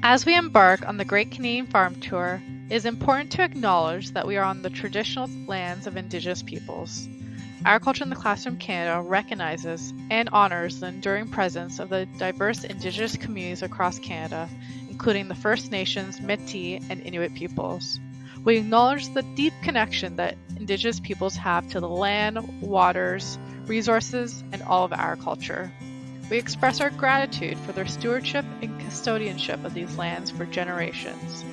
As we embark on the Great Canadian Farm Tour, it is important to acknowledge that we are on the traditional lands of Indigenous peoples. Agriculture in the Classroom Canada recognizes and honors the enduring presence of the diverse Indigenous communities across Canada, including the First Nations, Métis, and Inuit peoples. We acknowledge the deep connection that Indigenous peoples have to the land, waters, resources, and all of agriculture. We express our gratitude for their stewardship and custodianship of these lands for generations.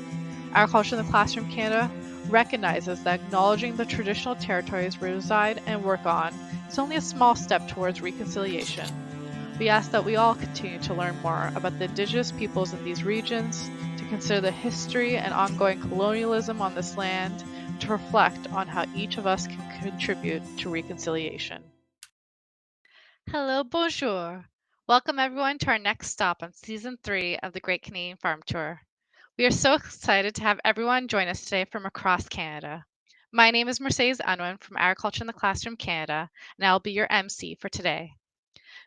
Agriculture in the Classroom Canada recognizes that acknowledging the traditional territories we reside and work on is only a small step towards reconciliation. We ask that we all continue to learn more about the Indigenous peoples in these regions, to consider the history and ongoing colonialism on this land, to reflect on how each of us can contribute to reconciliation. Hello, bonjour. Welcome everyone to our next stop on Season 3 of the Great Canadian Farm Tour. We are so excited to have everyone join us today from across Canada. My name is Mercedes Unwin from Agriculture in the Classroom Canada, and I'll be your MC for today.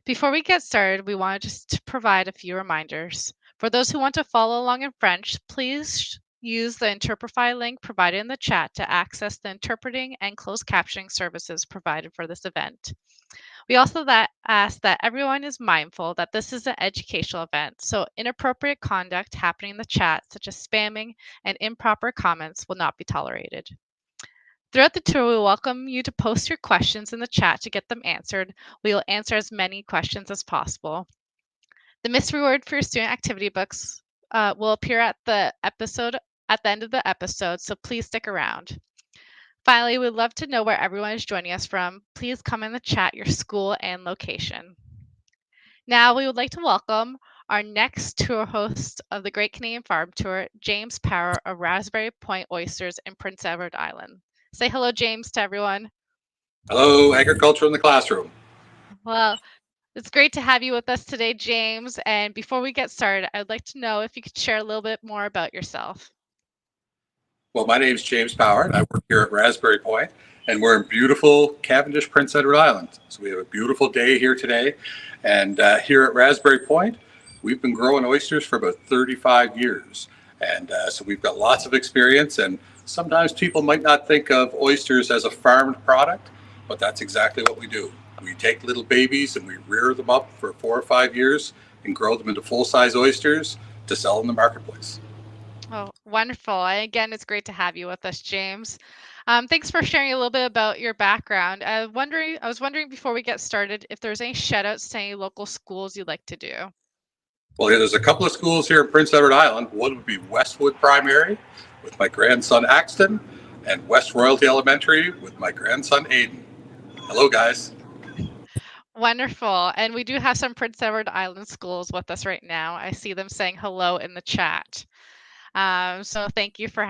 Before we get started, we wanted just to provide a few reminders. For those who want to follow along in French, please use the Interprefy link provided in the chat to access the interpreting and closed captioning services provided for this event. We also ask that everyone is mindful that this is an educational event, so inappropriate conduct happening in the chat, such as spamming and improper comments, will not be tolerated. Throughout the tour, we welcome you to post your questions in the chat to get them answered. We will answer as many questions as possible. The mystery word for your student activity books will appear at the end of the episode, so please stick around. Finally, we'd love to know where everyone is joining us from. Please come in the chat your school and location. Now, we would like to welcome our next tour host of the Great Canadian Farm Tour, James Power of Raspberry Point Oysters in Prince Edward Island. Say hello, James, to everyone. Hello, Agriculture in the Classroom. Well, it's great to have you with us today, James. And before we get started, I'd like to know if you could share a little bit more about yourself. Well, my name is James Power, and I work here at Raspberry Point, and we're in beautiful Cavendish, Prince Edward Island. So we have a beautiful day here today, and here at Raspberry Point, we've been growing oysters for about 35 years, and so we've got lots of experience. And sometimes people might not think of oysters as a farmed product, but that's exactly what we do. We take little babies and we rear them up for 4 or 5 years and grow them into full-size oysters to sell in the marketplace. Oh, wonderful. And again, it's great to have you with us, James. Thanks for sharing a little bit about your background. I was wondering before we get started if there's any shout outs to any local schools you'd like to do. Well, yeah, there's a couple of schools here in Prince Edward Island. One would be Westwood Primary with my grandson Axton, and West Royalty Elementary with my grandson Aiden. Hello, guys. Wonderful. And we do have some Prince Edward Island schools with us right now. I see them saying hello in the chat. So thank you for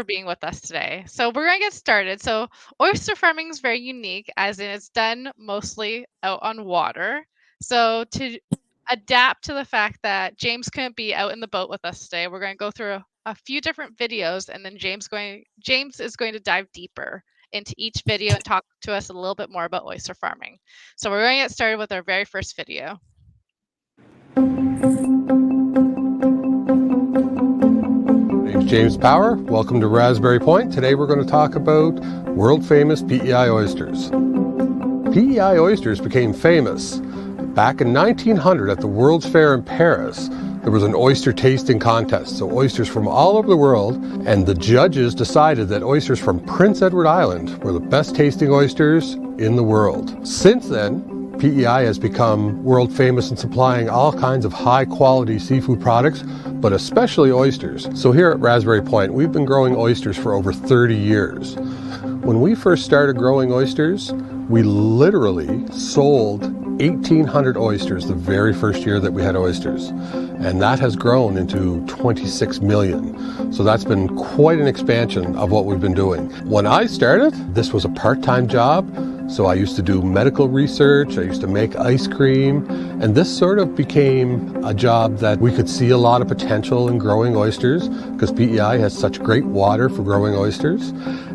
being with us today. So we're going to get started. So oyster farming is very unique, as in it's done mostly out on water. So to adapt to the fact that James couldn't be out in the boat with us today, we're going to go through a few different videos, and then James is going to dive deeper into each video and talk to us a little bit more about oyster farming. So we're going to get started with our very first video. James Power. Welcome to Raspberry Point. Today we're going to talk about world famous PEI oysters. PEI oysters became famous back in 1900 at the World's Fair in Paris. There was an oyster tasting contest, so oysters from all over the world, and the judges decided that oysters from Prince Edward Island were the best tasting oysters in the world. Since then, PEI has become world famous in supplying all kinds of high quality seafood products, but especially oysters. So here at Raspberry Point, we've been growing oysters for over 30 years. When we first started growing oysters, we literally sold 1,800 oysters the very first year that we had oysters. And that has grown into 26 million. So that's been quite an expansion of what we've been doing. When I started, this was a part-time job. So I used to do medical research, I used to make ice cream, and this sort of became a job that we could see a lot of potential in growing oysters because PEI has such great water for growing oysters.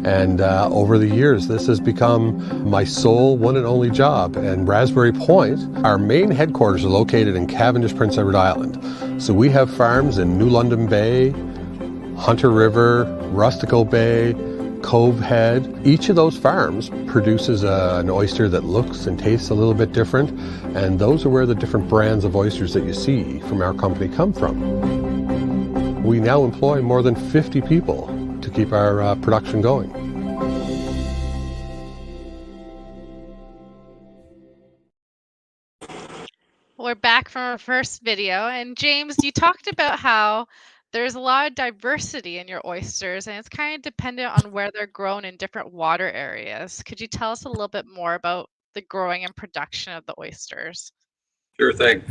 And over the years, this has become my sole one and only job. And Raspberry Point, our main headquarters are located in Cavendish, Prince Edward Island. So we have farms in New London Bay, Hunter River, Rustico Bay, Cove Head. Each of those farms produces an oyster that looks and tastes a little bit different, and those are where the different brands of oysters that you see from our company come from. We now employ more than 50 people to keep our production going. We're back from our first video, and James, you talked about how there's a lot of diversity in your oysters, and it's kind of dependent on where they're grown in different water areas. Could you tell us a little bit more about the growing and production of the oysters? Sure thing.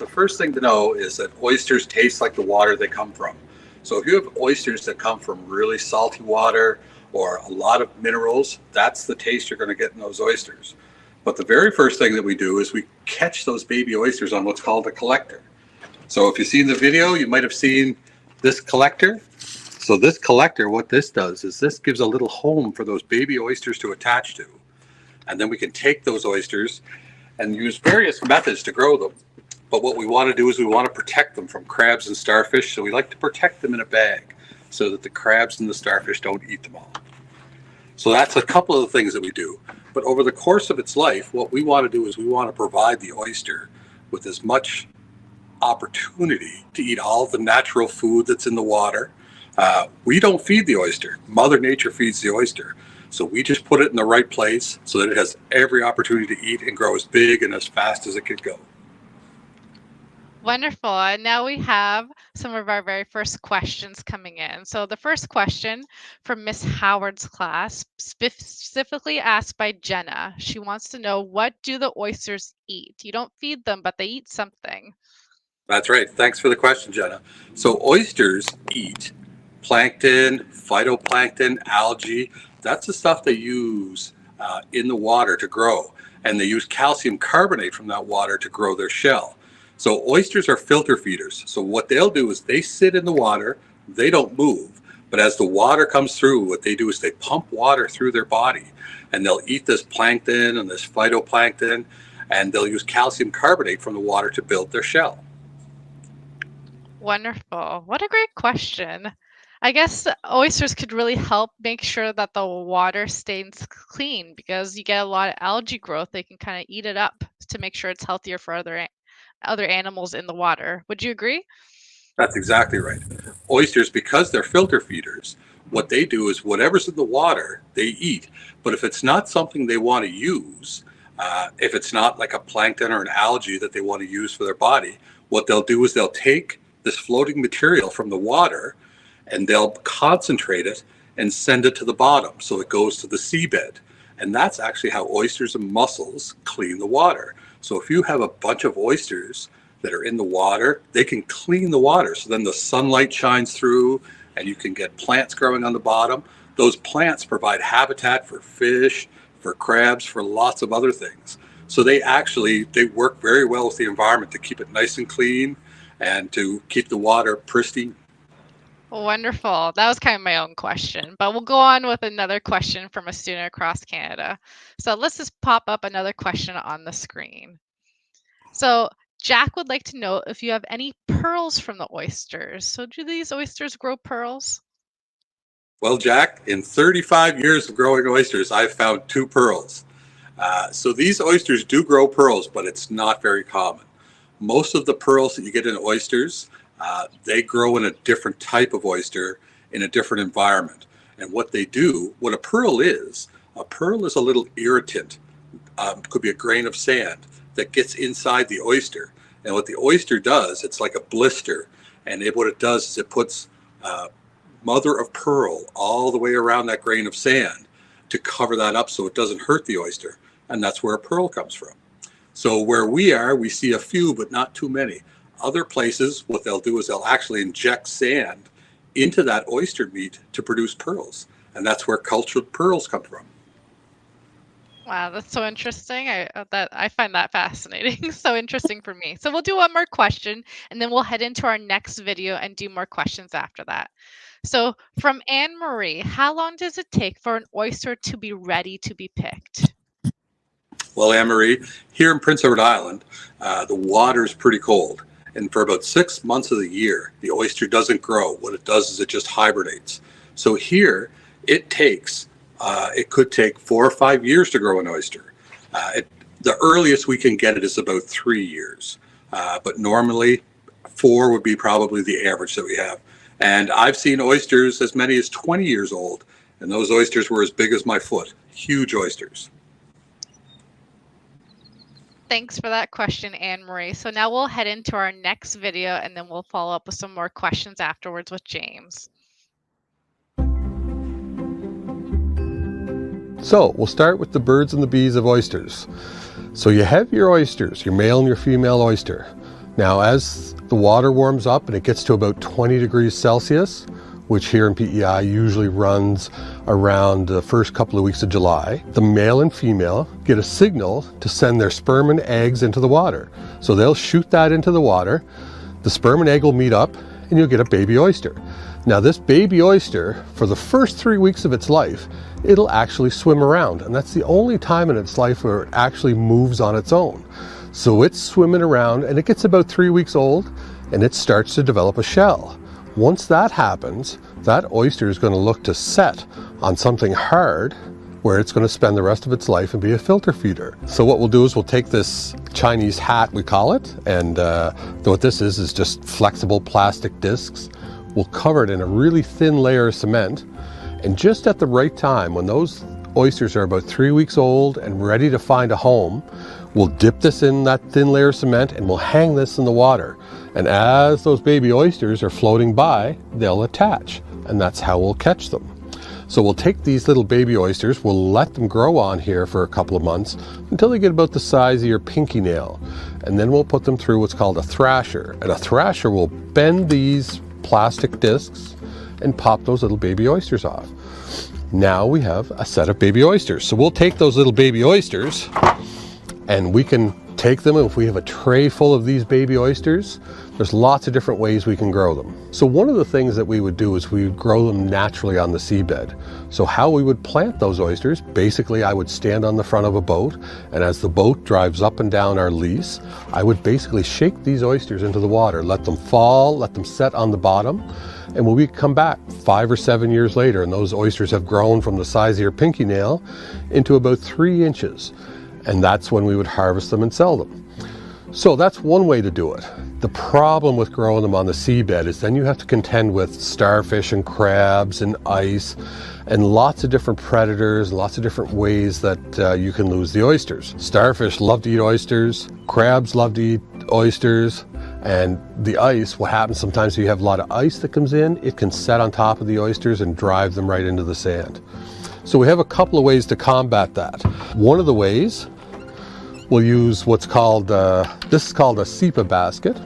The first thing to know is that oysters taste like the water they come from. So if you have oysters that come from really salty water or a lot of minerals, that's the taste you're going to get in those oysters. But the very first thing that we do is we catch those baby oysters on what's called a collector. So if you've seen the video, you might have seen this collector. So this collector, what this does is this gives a little home for those baby oysters to attach to. And then we can take those oysters and use various methods to grow them. But what we want to do is we want to protect them from crabs and starfish. So we like to protect them in a bag so that the crabs and the starfish don't eat them all. So that's a couple of the things that we do. But over the course of its life, what we want to do is we want to provide the oyster with as much opportunity to eat all the natural food that's in the water. We don't feed the oyster. Mother Nature feeds the oyster. So we just put it in the right place so that it has every opportunity to eat and grow as big and as fast as it could go. Wonderful. And now we have some of our very first questions coming in. So the first question from Miss Howard's class, specifically asked by Jenna. She wants to know, what do the oysters eat? You don't feed them, but they eat something. That's right. Thanks for the question, Jenna. So oysters eat plankton, phytoplankton, algae. That's the stuff they use in the water to grow. And they use calcium carbonate from that water to grow their shell. So oysters are filter feeders. So what they'll do is they sit in the water, they don't move. But as the water comes through, what they do is they pump water through their body. And they'll eat this plankton and this phytoplankton, and they'll use calcium carbonate from the water to build their shell. Wonderful. What a great question. I guess oysters could really help make sure that the water stays clean because you get a lot of algae growth. They can kind of eat it up to make sure it's healthier for other animals in the water. Would you agree? That's exactly right. Oysters, because they're filter feeders, what they do is whatever's in the water, they eat. But if it's not something they want to use, if it's not like a plankton or an algae that they want to use for their body, what they'll do is they'll take this floating material from the water and they'll concentrate it and send it to the bottom so it goes to the seabed. And that's actually how oysters and mussels clean the water. So if you have a bunch of oysters that are in the water, they can clean the water. So then the sunlight shines through and you can get plants growing on the bottom. Those plants provide habitat for fish, for crabs, for lots of other things. So they work very well with the environment to keep it nice and clean and to keep the water pristine. Wonderful. That was kind of my own question, but we'll go on with another question from a student across Canada. So let's just pop up another question on the screen. So Jack would like to know if you have any pearls from the oysters. So do these oysters grow pearls? Well, Jack, in 35 years of growing oysters, I've found 2 pearls. So these oysters do grow pearls, but it's not very common. Most of the pearls that you get in oysters, they grow in a different type of oyster in a different environment. And what a pearl is a little irritant, could be a grain of sand that gets inside the oyster. And what the oyster does, it's like a blister. And what it does is it puts mother of pearl all the way around that grain of sand to cover that up so it doesn't hurt the oyster. And that's where a pearl comes from. So where we are, we see a few, but not too many. Other places, what they'll do is they'll actually inject sand into that oyster meat to produce pearls. And that's where cultured pearls come from. Wow, that's so interesting. I find that fascinating. So interesting for me. So we'll do one more question and then we'll head into our next video and do more questions after that. So from Anne Marie, how long does it take for an oyster to be ready to be picked? Well, Anne-Marie, here in Prince Edward Island, the water is pretty cold. And for about 6 months of the year, the oyster doesn't grow. What it does is it just hibernates. So here, it could take 4 or 5 years to grow an oyster. The earliest we can get it is about 3 years. But normally, 4 would be probably the average that we have. And I've seen oysters as many as 20 years old. And those oysters were as big as my foot. Huge oysters. Thanks for that question, Anne Marie. So now we'll head into our next video and then we'll follow up with some more questions afterwards with James. So we'll start with the birds and the bees of oysters. So you have your oysters, your male and your female oyster. Now as the water warms up and it gets to about 20 degrees Celsius, which here in PEI usually runs around the first couple of weeks of July, the male and female get a signal to send their sperm and eggs into the water. So they'll shoot that into the water, the sperm and egg will meet up, and you'll get a baby oyster. Now this baby oyster, for the first 3 weeks of its life, it'll actually swim around, and that's the only time in its life where it actually moves on its own. So it's swimming around, and it gets about 3 weeks old, and it starts to develop a shell. Once that happens, that oyster is going to look to set on something hard where it's going to spend the rest of its life and be a filter feeder. So what we'll do is we'll take this Chinese hat, we call it, and what this is just flexible plastic discs. We'll cover it in a really thin layer of cement, and just at the right time, when those oysters are about 3 weeks old and ready to find a home, we'll dip this in that thin layer of cement and we'll hang this in the water. And as those baby oysters are floating by, they'll attach, and that's how we'll catch them. So we'll take these little baby oysters, we'll let them grow on here for a couple of months until they get about the size of your pinky nail. And then we'll put them through what's called a thrasher. And a thrasher will bend these plastic discs and pop those little baby oysters off. Now we have a set of baby oysters. So we'll take those little baby oysters and we can take them, and if we have a tray full of these baby oysters, there's lots of different ways we can grow them. So one of the things that we would do is we would grow them naturally on the seabed. So how we would plant those oysters, basically I would stand on the front of a boat, and as the boat drives up and down our lease, I would basically shake these oysters into the water, let them fall, let them set on the bottom, and when we come back 5 or 7 years later and those oysters have grown from the size of your pinky nail into about 3 inches, and that's when we would harvest them and sell them. So that's one way to do it. The problem with growing them on the seabed is then you have to contend with starfish and crabs and ice and lots of different predators, lots of different ways that you can lose the oysters. Starfish love to eat oysters, crabs love to eat oysters, and the ice, what happens sometimes if you have a lot of ice that comes in, it can set on top of the oysters and drive them right into the sand. So we have a couple of ways to combat that. One of the ways, we'll use what's called, this is called a SEPA basket.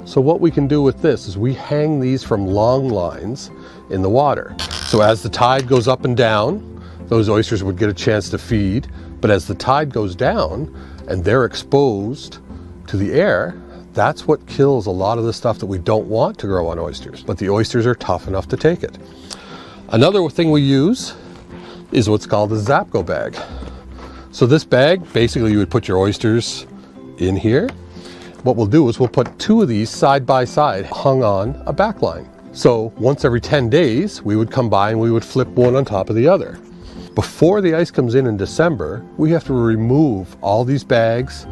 So what we can do with this is we hang these from long lines in the water. So as the tide goes up and down, those oysters would get a chance to feed. But as the tide goes down and they're exposed to the air, that's what kills a lot of the stuff that we don't want to grow on oysters. But the oysters are tough enough to take it. Another thing we use is what's called a Zapco bag. So this bag, basically you would put your oysters in here. What we'll do is we'll put 2 of these side by side hung on a back line. So once every 10 days, we would come by and we would flip one on top of the other. Before the ice comes in December, we have to remove all these bags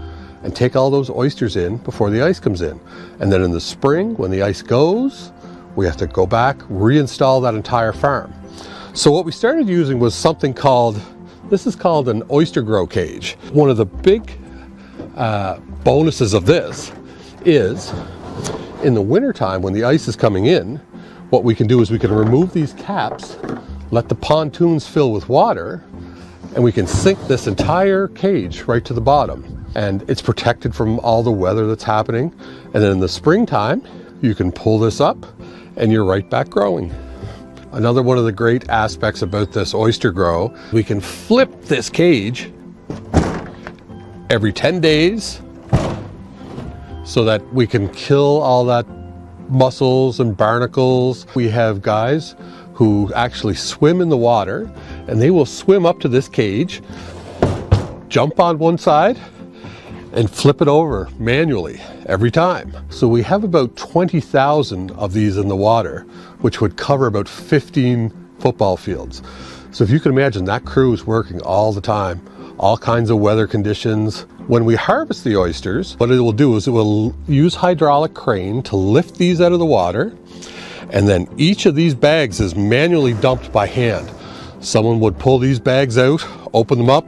and take all those oysters in before the ice comes in. And then in the spring, when the ice goes, we have to go back, reinstall that entire farm. So what we started using was something called, this is called an oyster grow cage. One of the big bonuses of this is in the wintertime when the ice is coming in, what we can do is we can remove these caps, let the pontoons fill with water, and we can sink this entire cage right to the bottom. And it's protected from all the weather that's happening. And then in the springtime, you can pull this up and you're right back growing. Another one of the great aspects about this oyster grow, we can flip this cage every 10 days so that we can kill all that mussels and barnacles. We have guys who actually swim in the water, and they will swim up to this cage, jump on one side, and flip it over manually every time. So we have about 20,000 of these in the water, which would cover about 15 football fields. So if you can imagine, that crew is working all the time, all kinds of weather conditions. When we harvest the oysters, what it will do is it will use hydraulic crane to lift these out of the water, and then each of these bags is manually dumped by hand. Someone would pull these bags out, open them up,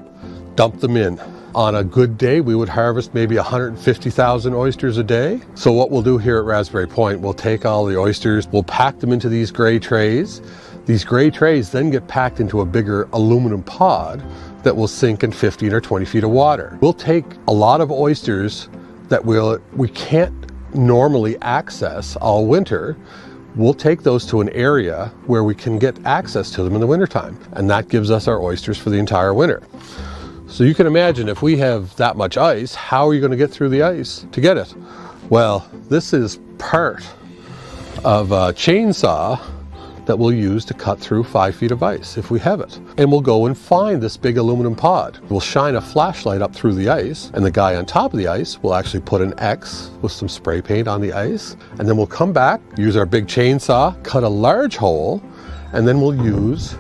dump them in. On a good day, we would harvest maybe 150,000 oysters a day. So what we'll do here at Raspberry Point, we'll take all the oysters, we'll pack them into these gray trays. These gray trays then get packed into a bigger aluminum pod that will sink in 15 or 20 feet of water. We'll take a lot of oysters that we can't normally access all winter. We'll take those to an area where we can get access to them in the wintertime, and that gives us our oysters for the entire winter. So you can imagine, if we have that much ice, how are you going to get through the ice to get it? Well, this is part of a chainsaw that we'll use to cut through 5 feet of ice if we have it. And we'll go and find this big aluminum pod. We'll shine a flashlight up through the ice, and the guy on top of the ice will actually put an X with some spray paint on the ice. And then we'll come back, use our big chainsaw, cut a large hole, and then we'll use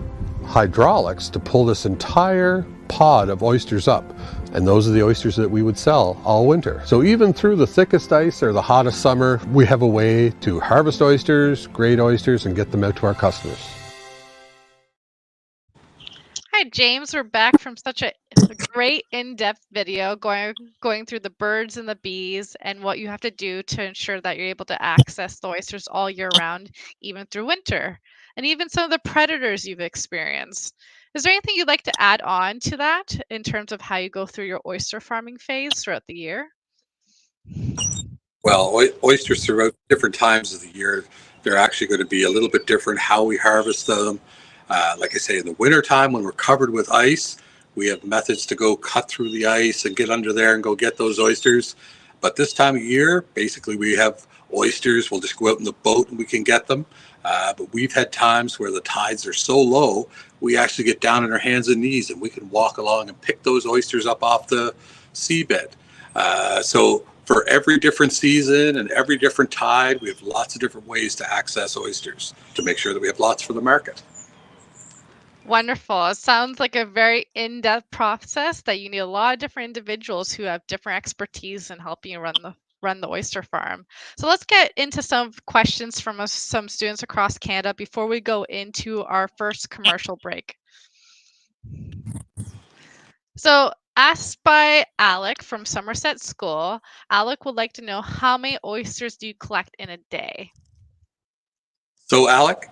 hydraulics to pull this entire pod of oysters up. And those are the oysters that we would sell all winter. So even through the thickest ice or the hottest summer, we have a way to harvest oysters, grade oysters, and get them out to our customers. Hi, James. We're back from such a great in-depth video going through the birds and the bees and what you have to do to ensure that you're able to access the oysters all year round, even through winter, and even some of the predators you've experienced. Is there anything you'd like to add on to that in terms of how you go through your oyster farming phase throughout the year? Well, oysters throughout different times of the year, they're actually going to be a little bit different how we harvest them. Like I say, in the wintertime when we're covered with ice, we have methods to go cut through the ice and get under there and go get those oysters. But this time of year, basically we have oysters. We'll just go out in the boat and we can get them. But we've had times where the tides are so low, we actually get down on our hands and knees and we can walk along and pick those oysters up off the seabed. So for every different season and every different tide, we have lots of different ways to access oysters to make sure that we have lots for the market. Wonderful. It sounds like a very in-depth process that you need a lot of different individuals who have different expertise in helping you run the oyster farm. So let's get into some questions from some students across Canada before we go into our first commercial break. So asked by Alec from Somerset School, Alec would like to know, how many oysters do you collect in a day? So Alec,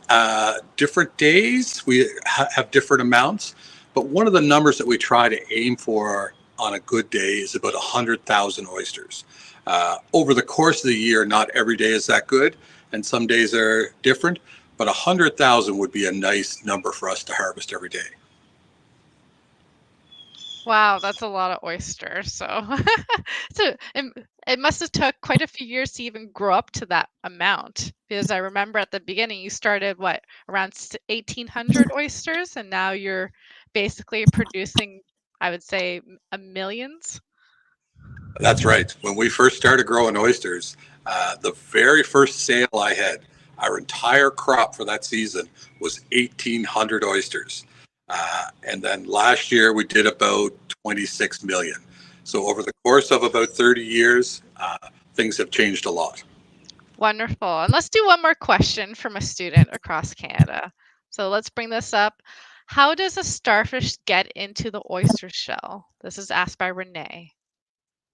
different days, we have different amounts, but one of the numbers that we try to aim for on a good day is about 100,000 oysters. Over the course of the year, not every day is that good, and some days are different, but 100,000 would be a nice number for us to harvest every day. Wow, that's a lot of oysters. So, it must have took quite a few years to even grow up to that amount, because I remember at the beginning you started around 1,800 oysters, and now you're basically producing, I would say, millions. That's right. When we first started growing oysters, the very first sale I had, our entire crop for that season was 1,800 oysters. And then last year we did about 26 million. So over the course of about 30 years, things have changed a lot. Wonderful. And let's do one more question from a student across Canada. So let's bring this up. How does a starfish get into the oyster shell? This is asked by Renee.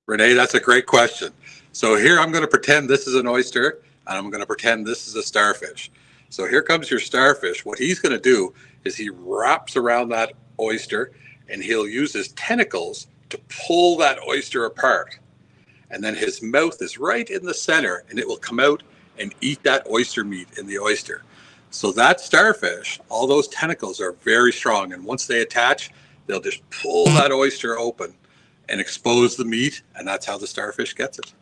Renee, that's a great question. So here I'm going to pretend this is an oyster, and I'm going to pretend this is a starfish. So here comes your starfish. What he's going to do is he wraps around that oyster, and he'll use his tentacles to pull that oyster apart. And then his mouth is right in the center, and it will come out and eat that oyster meat in the oyster. So that starfish, all those tentacles are very strong, and once they attach, they'll just pull that oyster open. and expose the meat, and that's how the starfish gets it.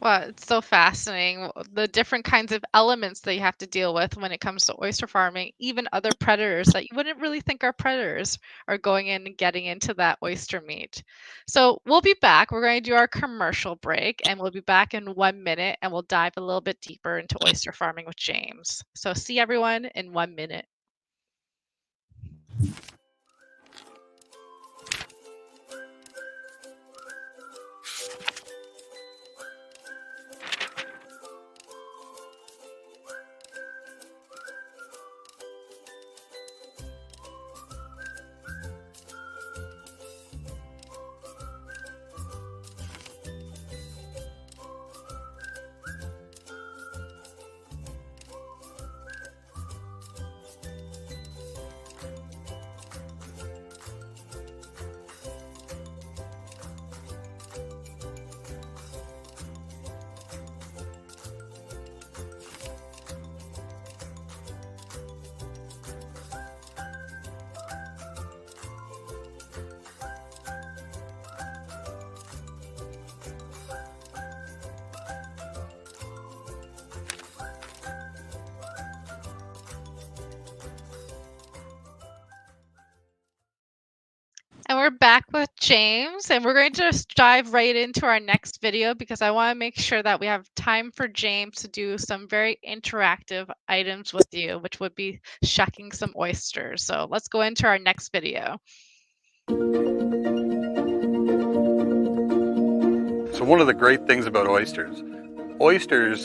Well, it's so fascinating. The different kinds of elements that you have to deal with when it comes to oyster farming, even other predators that you wouldn't really think are predators are going in and getting into that oyster meat. So we'll be back. We're going to do our commercial break, and we'll be back in 1 minute, and we'll dive a little bit deeper into oyster farming with James. So see everyone in 1 minute. And we're back with James, and we're going to just dive right into our next video because I want to make sure that we have time for James to do some very interactive items with you, which would be shucking some oysters. So let's go into our next video. So one of the great things about oysters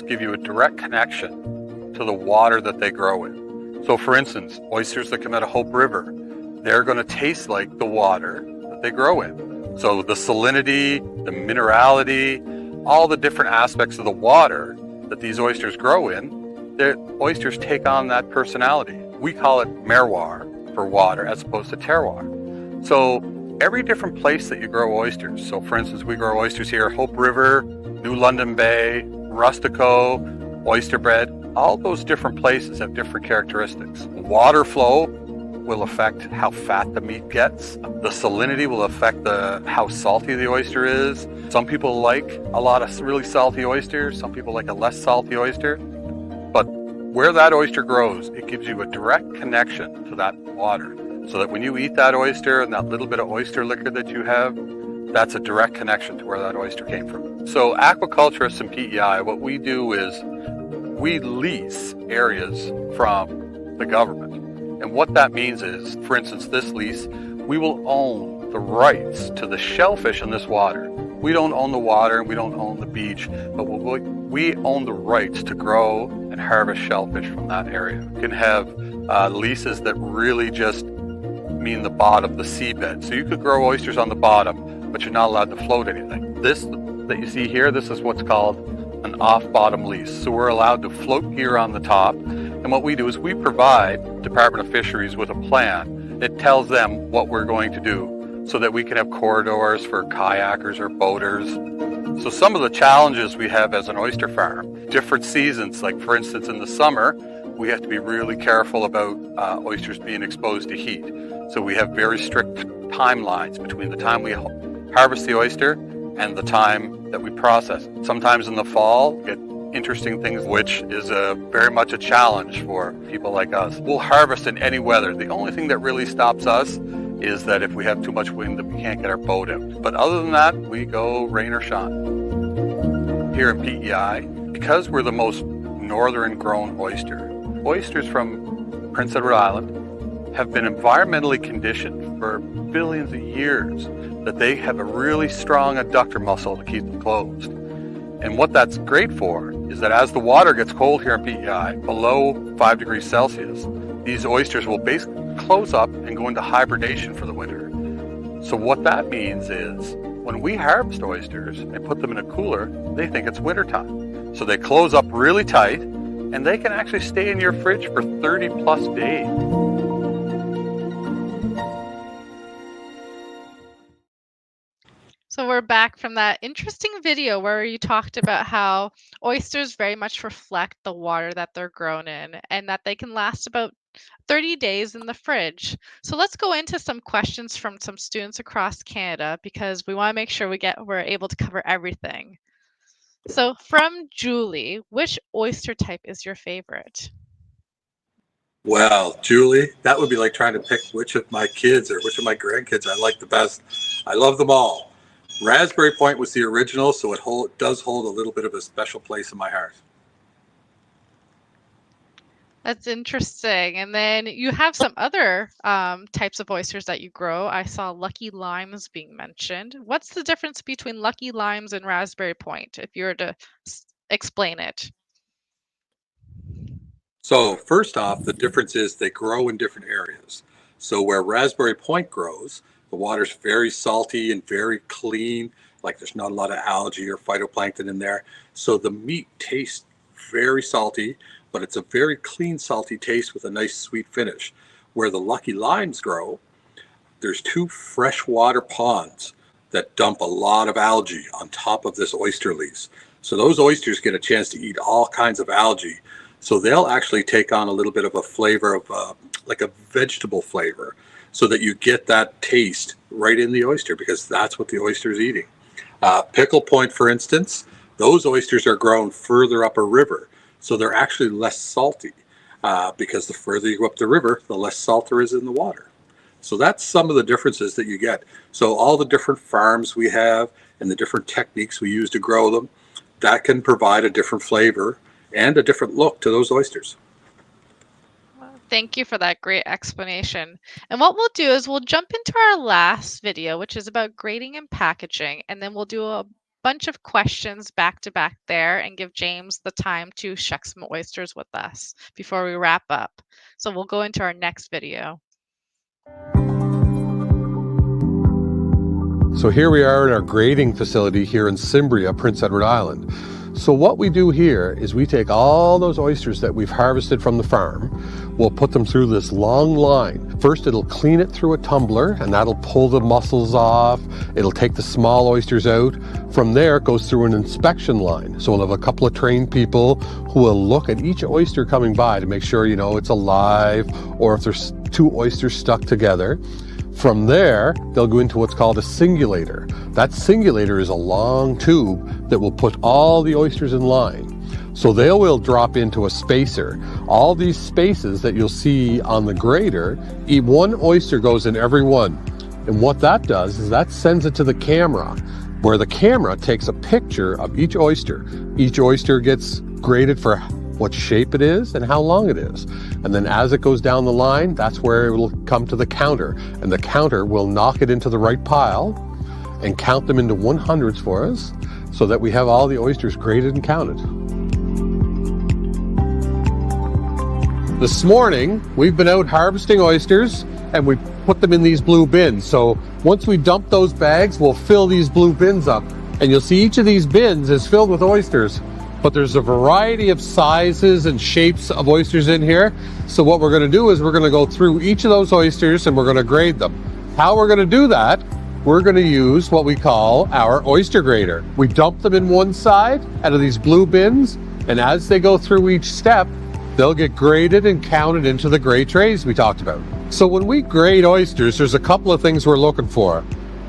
give you a direct connection to the water that they grow in. So for instance, oysters that come out of Hope River, they're going to taste like the water that they grow in. So the salinity, the minerality, all the different aspects of the water that these oysters grow in, the oysters take on that personality. We call it merroir for water as opposed to terroir. So every different place that you grow oysters, so for instance, we grow oysters here, Hope River, New London Bay, Rustico, oyster bed, all those different places have different characteristics. Water flow will affect how fat the meat gets. The salinity will affect how salty the oyster is. Some people like a lot of really salty oysters. Some people like a less salty oyster. But where that oyster grows, it gives you a direct connection to that water. So that when you eat that oyster and that little bit of oyster liquor that you have, that's a direct connection to where that oyster came from. So aquaculturists and PEI, what we do is we lease areas from the government. And what that means is, for instance, this lease, we will own the rights to the shellfish in this water. We don't own the water, we don't own the beach, but we own the rights to grow and harvest shellfish from that area. You can have leases that really just mean the bottom, the seabed. So you could grow oysters on the bottom, but you're not allowed to float anything. This that you see here, this is what's called an off-bottom lease. So we're allowed to float gear on the top. And what we do is we provide Department of Fisheries with a plan that tells them what we're going to do so that we can have corridors for kayakers or boaters. So some of the challenges we have as an oyster farm, different seasons, like for instance in the summer, we have to be really careful about oysters being exposed to heat. So we have very strict timelines between the time we harvest the oyster and the time that we process it. Sometimes in the fall, get interesting things, which is very much a challenge for people like us. We'll harvest in any weather. The only thing that really stops us is that if we have too much wind that we can't get our boat out. But other than that, we go rain or shine. Here in PEI, because we're the most northern grown oysters from Prince Edward Island have been environmentally conditioned for billions of years that they have a really strong adductor muscle to keep them closed. And what that's great for is that as the water gets cold here in PEI, below 5 degrees Celsius, these oysters will basically close up and go into hibernation for the winter. So what that means is when we harvest oysters and put them in a cooler, they think it's wintertime. So they close up really tight and they can actually stay in your fridge for 30 plus days. So we're back from that interesting video where you talked about how oysters very much reflect the water that they're grown in and that they can last about 30 days in the fridge. So let's go into some questions from some students across Canada because we want to make sure we're able to cover everything. So from Julie, which oyster type is your favorite? Well, Julie, that would be like trying to pick which of my kids or which of my grandkids I like the best. I love them all. Raspberry Point was the original, so it does hold a little bit of a special place in my heart. That's interesting. And then you have some other types of oysters that you grow. I saw Lucky Limes being mentioned. What's the difference between Lucky Limes and Raspberry Point, if you were to explain it? So first off, the difference is they grow in different areas. So where Raspberry Point grows, the water's very salty and very clean, like there's not a lot of algae or phytoplankton in there. So the meat tastes very salty, but it's a very clean, salty taste with a nice sweet finish. Where the Lucky Limes grow, there's 2 freshwater ponds that dump a lot of algae on top of this oyster lease. So those oysters get a chance to eat all kinds of algae. So they'll actually take on a little bit of a flavor of like a vegetable flavor, so that you get that taste right in the oyster, because that's what the oyster is eating. Pickle Point, for instance, those oysters are grown further up a river, so they're actually less salty, because the further you go up the river, the less salt there is in the water. So that's some of the differences that you get. So all the different farms we have and the different techniques we use to grow them, that can provide a different flavor and a different look to those oysters. Thank you for that great explanation. And what we'll do is we'll jump into our last video, which is about grading and packaging, and then we'll do a bunch of questions back to back there and give James the time to shuck some oysters with us before we wrap up. So we'll go into our next video. So here we are in our grading facility here in Cimbria, Prince Edward Island. So what we do here is we take all those oysters that we've harvested from the farm, we'll put them through this long line. First it'll clean it through a tumbler, and that'll pull the mussels off, it'll take the small oysters out. From there it goes through an inspection line. So we'll have a couple of trained people who will look at each oyster coming by to make sure, it's alive, or if there's 2 oysters stuck together. From there, they'll go into what's called a singulator. That singulator is a long tube that will put all the oysters in line. So they will drop into a spacer. All these spaces that you'll see on the grader, 1 oyster goes in every one. And what that does is that sends it to the camera, where the camera takes a picture of each oyster. Each oyster gets graded for what shape it is and how long it is. And then as it goes down the line, that's where it will come to the counter. And the counter will knock it into the right pile and count them into 100s for us, so that we have all the oysters graded and counted. This morning, we've been out harvesting oysters, and we put them in these blue bins. So once we dump those bags, we'll fill these blue bins up. And you'll see each of these bins is filled with oysters. But there's a variety of sizes and shapes of oysters in here. So what we're going to do is we're going to go through each of those oysters and we're going to grade them. How we're going to do that, we're going to use what we call our oyster grader. We dump them in one side out of these blue bins, and as they go through each step, they'll get graded and counted into the gray trays we talked about. So when we grade oysters, there's a couple of things we're looking for.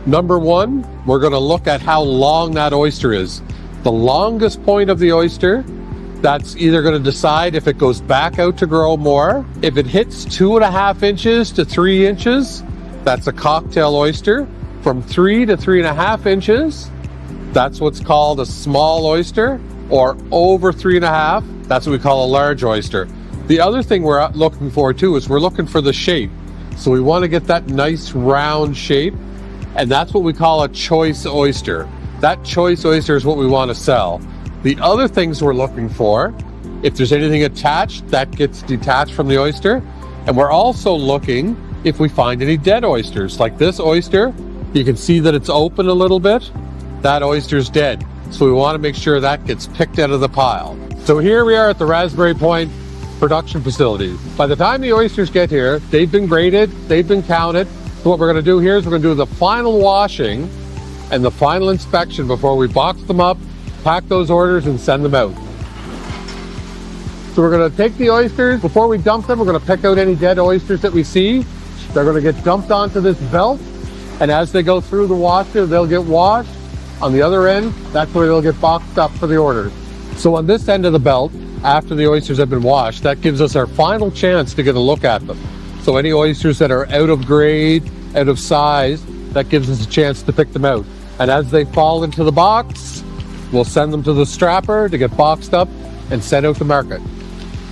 Number 1, we're going to look at how long that oyster is. The longest point of the oyster, that's either going to decide if it goes back out to grow more. If it hits 2.5 inches to 3 inches, that's a cocktail oyster. From 3 to 3.5 inches, that's what's called a small oyster. Or over 3.5, that's what we call a large oyster. The other thing we're looking for too is we're looking for the shape. So we want to get that nice round shape, and that's what we call a choice oyster. That choice oyster is what we want to sell. The other things we're looking for, if there's anything attached, that gets detached from the oyster. And we're also looking if we find any dead oysters. Like this oyster, you can see that it's open a little bit. That oyster's dead. So we want to make sure that gets picked out of the pile. So here we are at the Raspberry Point production facility. By the time the oysters get here, they've been graded, they've been counted. So what we're going to do here is we're going to do the final washing and the final inspection before we box them up, pack those orders, and send them out. So we're going to take the oysters. Before we dump them, we're going to pick out any dead oysters that we see. They're going to get dumped onto this belt. And as they go through the washer, they'll get washed. On the other end, that's where they'll get boxed up for the orders. So on this end of the belt, after the oysters have been washed, that gives us our final chance to get a look at them. So any oysters that are out of grade, out of size, that gives us a chance to pick them out. And as they fall into the box, we'll send them to the strapper to get boxed up and sent out to market.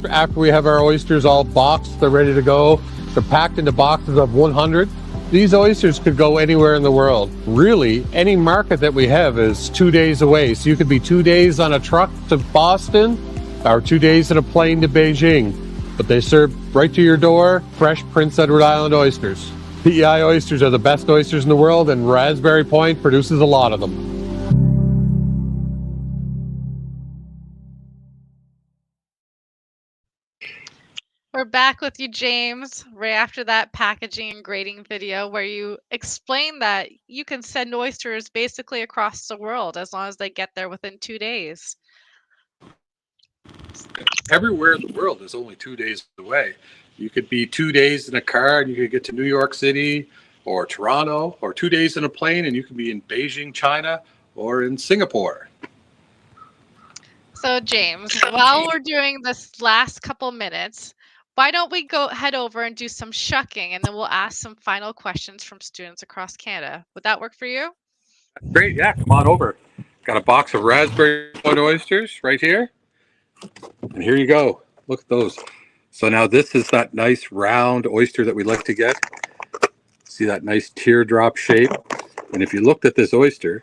After we have our oysters all boxed, they're ready to go. They're packed into boxes of 100. These oysters could go anywhere in the world. Really, any market that we have is 2 days away. So you could be 2 days on a truck to Boston or 2 days in a plane to Beijing. But they serve right to your door, fresh Prince Edward Island oysters. PEI oysters are the best oysters in the world, and Raspberry Point produces a lot of them. We're back with you, James, right after that packaging and grading video where you explain that you can send oysters basically across the world as long as they get there within 2 days. Everywhere in the world is only 2 days away. You could be 2 days in a car and you could get to New York City or Toronto, or 2 days in a plane and you could be in Beijing, China, or in Singapore. So James, while we're doing this last couple minutes, why don't we head over and do some shucking, and then we'll ask some final questions from students across Canada. Would that work for you? Great, yeah, come on over. Got a box of Raspberry Point oysters right here. And here you go. Look at those. So now this is that nice round oyster that we like to get. See that nice teardrop shape? And if you looked at this oyster,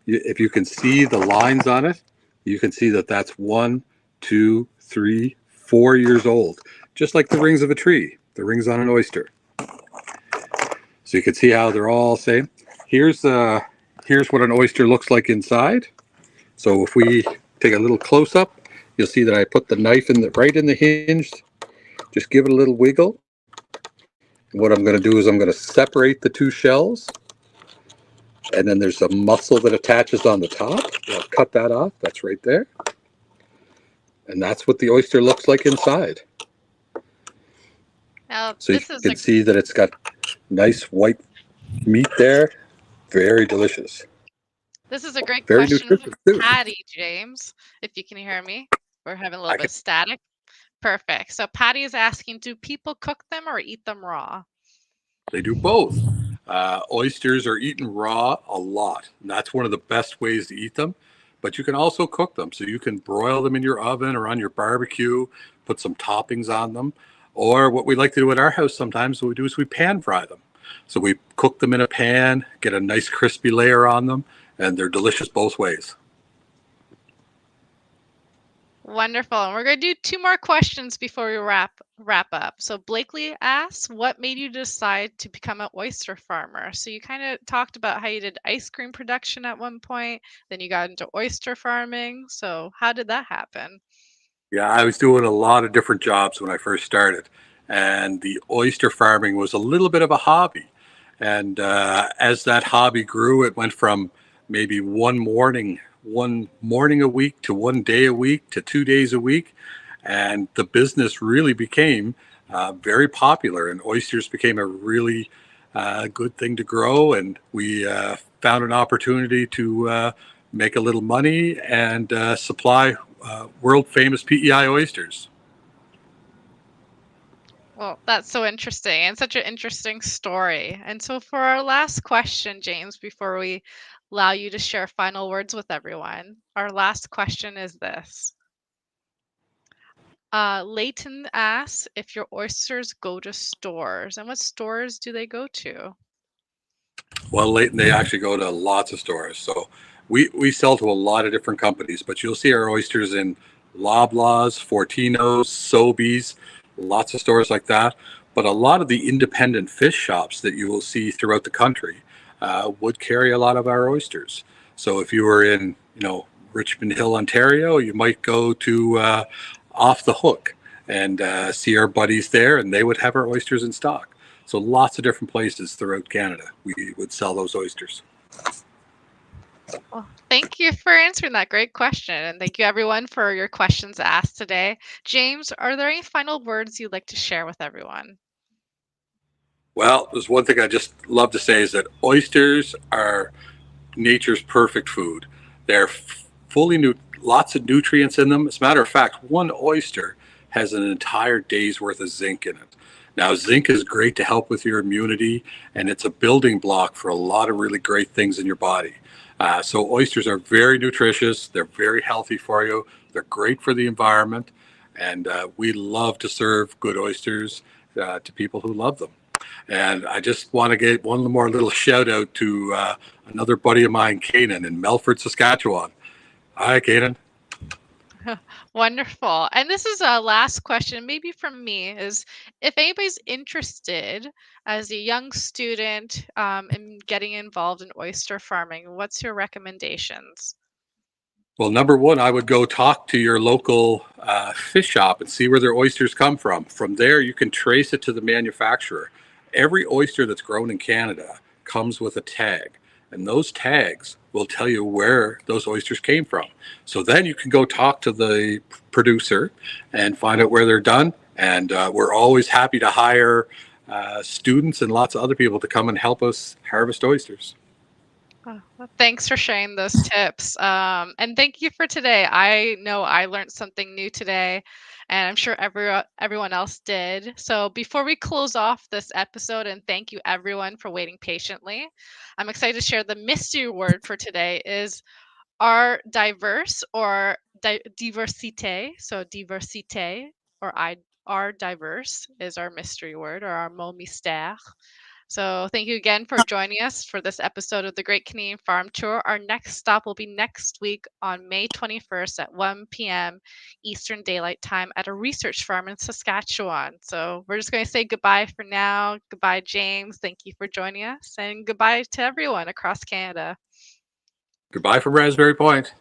if you can see the lines on it, you can see that that's 1, 2, 3, 4 years old. Just like the rings of a tree, the rings on an oyster. So you can see how they're all same. Here's what an oyster looks like inside. So if we take a little close up, you'll see that I put the knife right in the hinge. Just give it a little wiggle. And what I'm going to do is I'm going to separate the two shells. And then there's a muscle that attaches on the top. I'll cut that off. That's right there. And that's what the oyster looks like inside. Now, so you can see that it's got nice white meat there. Very delicious. This is a great Very question nutritious for too. Patty, James, if you can hear me. We're having a little bit of static. Perfect. So Patty is asking, do people cook them or eat them raw? They do both. Oysters are eaten raw a lot. And that's one of the best ways to eat them. But you can also cook them. So you can broil them in your oven or on your barbecue, put some toppings on them. Or what we like to do at our house sometimes, what we do is we pan fry them. So we cook them in a pan, get a nice crispy layer on them, and they're delicious both ways. Wonderful. And we're going to do 2 more questions before we wrap up. So Blakely asks, what made you decide to become an oyster farmer? So you kind of talked about how you did ice cream production at one point, then you got into oyster farming. So how did that happen? Yeah, I was doing a lot of different jobs when I first started, and the oyster farming was a little bit of a hobby. And as that hobby grew, it went from maybe one morning a week to 1 day a week to 2 days a week. And the business really became very popular, and oysters became a really good thing to grow. And we found an opportunity to make a little money and supply world famous PEI oysters. Well, that's so interesting and such an interesting story. And so for our last question, James, before we allow you to share final words with everyone, our last question is this. Leighton asks if your oysters go to stores, and what stores do they go to? Well, Leighton, they actually go to lots of stores. So we sell to a lot of different companies, but you'll see our oysters in Loblaws, Fortinos, Sobeys, lots of stores like that. But a lot of the independent fish shops that you will see throughout the country would carry a lot of our oysters. So if you were in, Richmond Hill, Ontario, you might go to Off the Hook and see our buddies there, and they would have our oysters in stock. So lots of different places throughout Canada, we would sell those oysters. Well, thank you for answering that great question. And thank you, everyone, for your questions asked today. James, are there any final words you'd like to share with everyone? Well, there's one thing I just love to say is that oysters are nature's perfect food. They're lots of nutrients in them. As a matter of fact, one oyster has an entire day's worth of zinc in it. Now, zinc is great to help with your immunity, and it's a building block for a lot of really great things in your body. So, oysters are very nutritious. They're very healthy for you. They're great for the environment, and we love to serve good oysters to people who love them. And I just want to get one more little shout out to another buddy of mine, Kanan, in Melfort, Saskatchewan. Hi, Kanan. Wonderful. And this is a last question, maybe from me, is if anybody's interested as a young student in getting involved in oyster farming, what's your recommendations? Well, number one, I would go talk to your local fish shop and see where their oysters come from. From there, you can trace it to the manufacturer. Every oyster that's grown in Canada comes with a tag, and those tags will tell you where those oysters came from. So then you can go talk to the producer and find out where they're done. And we're always happy to hire students and lots of other people to come and help us harvest oysters. Oh, well, thanks for sharing those tips. And thank you for today. I know I learned something new today, and I'm sure everyone else did. So before we close off this episode, and thank you everyone for waiting patiently, I'm excited to share the mystery word for today is are diverse or diversité. So diversité or I are diverse is our mystery word or our mot mystère. So thank you again for joining us for this episode of the Great Canadian Farm Tour. Our next stop will be next week on May 21st at 1 p.m. Eastern Daylight Time at a research farm in Saskatchewan. So we're just going to say goodbye for now. Goodbye, James. Thank you for joining us. And goodbye to everyone across Canada. Goodbye from Raspberry Point.